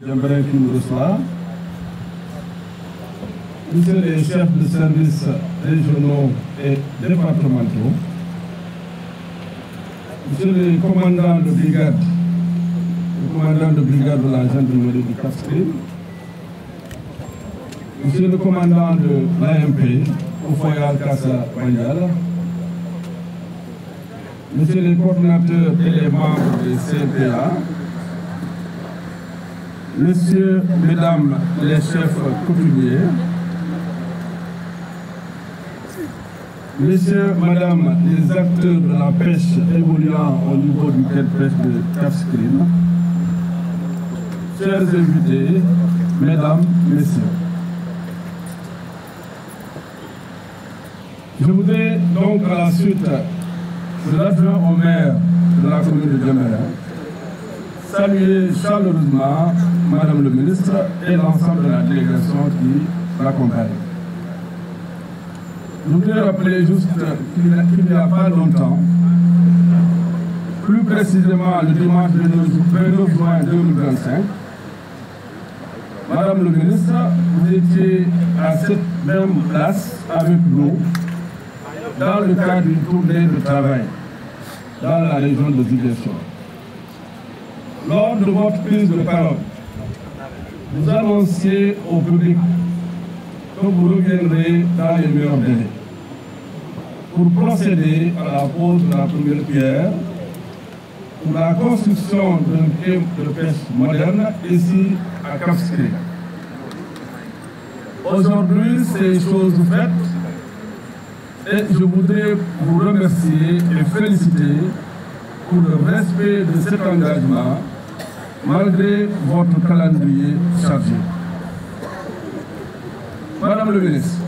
J'aimerais qu'il nous reçoive. Monsieur les chefs de services régionaux et départementaux, monsieur le commandant de brigade, de la gendarmerie du Cap-Skirring, monsieur le commandant de l'AMP, Oufoyal Kassa Bandial, monsieur les coordinateurs et les membres des CPA, messieurs, mesdames les chefs coutumiers, messieurs, madame les acteurs de la pêche évoluant au niveau du quai de pêche de Cap-Skirring, chers invités, mesdames, messieurs. Je voudrais donc à la suite de l'adjoint au maire de la commune de Djembéring saluer chaleureusement Madame le ministre et l'ensemble de la délégation qui l'accompagne. Je voudrais rappeler juste qu'il n'y a pas longtemps, plus précisément le dimanche 29 juin 2025, Madame le ministre, vous étiez à cette même place avec nous dans le cadre d'une tournée de travail dans la région de Ziguinchor. Lors de votre prise de parole, vous annonciez au public que vous reviendrez dans les meilleurs délais pour procéder à la pose de la première pierre pour la construction d'un quai de pêche moderne ici à Cap-Skirring. Aujourd'hui, c'est chose faite et je voudrais vous remercier et féliciter pour le respect de cet engagement malgré votre calendrier chargé. Madame le ministre,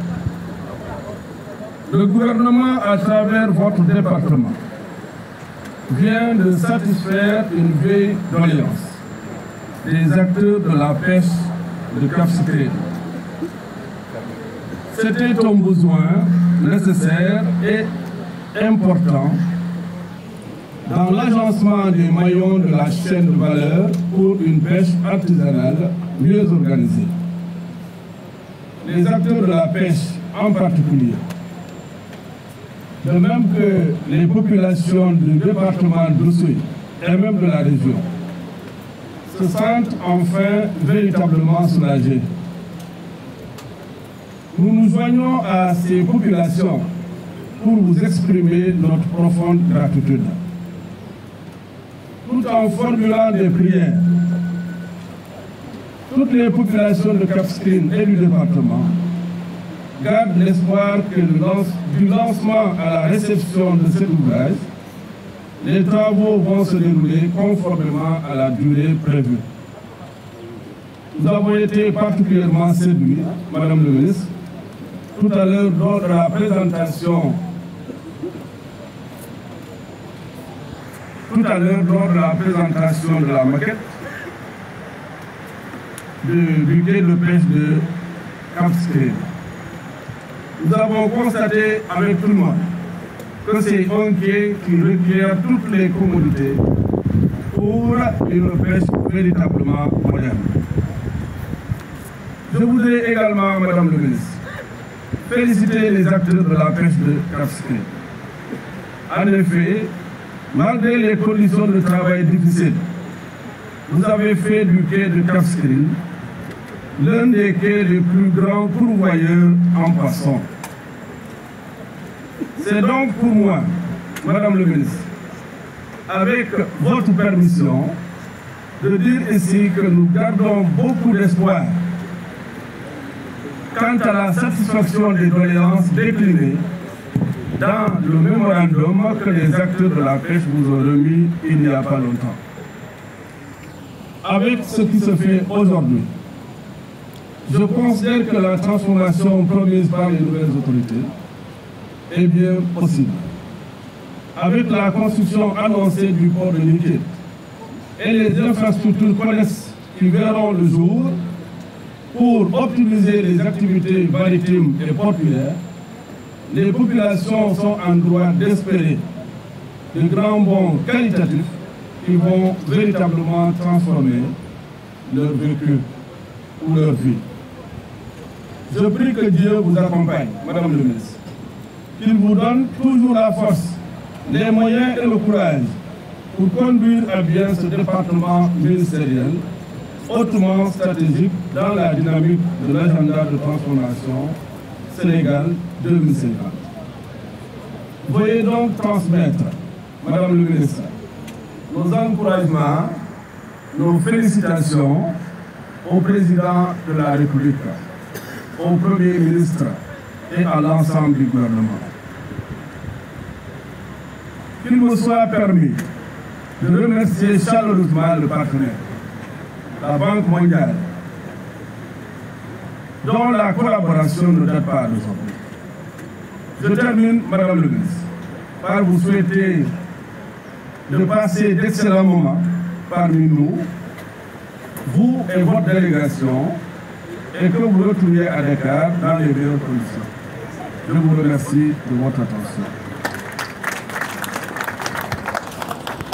le gouvernement, à travers votre département, vient de satisfaire une vieille doléance des acteurs de la pêche de Cap-Skirring. C'était un besoin nécessaire et important dans l'agencement des maillons de la chaîne de valeur pour une pêche artisanale mieux organisée. Les acteurs de la pêche en particulier, de même que les populations du département d'Oussouye et même de la région, se sentent enfin véritablement soulagés. Nous nous joignons à ces populations pour vous exprimer notre profonde gratitude. Tout en formulant des prières, toutes les populations de Cap-Skirring et du département gardent l'espoir que du lancement à la réception de cet ouvrage, les travaux vont se dérouler conformément à la durée prévue. Nous avons été particulièrement séduits, Madame le ministre, tout à l'heure lors de la présentation de la maquette du quai de pêche de Cap-Skirring. Nous avons constaté avec tout le monde que c'est un quai qui requiert toutes les commodités pour une pêche véritablement moderne. Je voudrais également, Madame le ministre, féliciter les acteurs de la pêche de Cap-Skirring. En effet, malgré les conditions de travail difficiles, vous avez fait du quai de Cap-Skirring l'un des quais les plus grands pourvoyeurs en poissons. C'est donc pour moi, Madame le ministre, avec votre permission, de dire ici que nous gardons beaucoup d'espoir quant à la satisfaction des doléances déclinées dans le mémorandum que les acteurs de la pêche vous ont remis il n'y a pas longtemps. Avec ce qui se fait aujourd'hui, je considère que la transformation promise par les nouvelles autorités est bien possible. Avec la construction annoncée du port de Niki et les infrastructures connexes qui verront le jour pour optimiser les activités maritimes et portuaires, les populations sont en droit d'espérer de grands bons qualitatifs qui vont véritablement transformer leur vécu ou leur vie. Je prie que Dieu vous accompagne, Madame le ministre, qu'il vous donne toujours la force, les moyens et le courage pour conduire à bien ce département ministériel hautement stratégique dans la dynamique de l'agenda de transformation Sénégal 2050. Veuillez donc transmettre, Madame le ministre, nos encouragements, nos félicitations au président de la République, au Premier ministre et à l'ensemble du gouvernement. Qu'il me soit permis de remercier chaleureusement le partenaire, la Banque mondiale, dont la collaboration ne date pas d'aujourd'hui. Je termine, Madame le ministre, par vous souhaiter de passer d'excellents moments parmi nous, vous et votre délégation, et que vous retrouviez à Dakar dans les meilleures conditions. Je vous remercie de votre attention.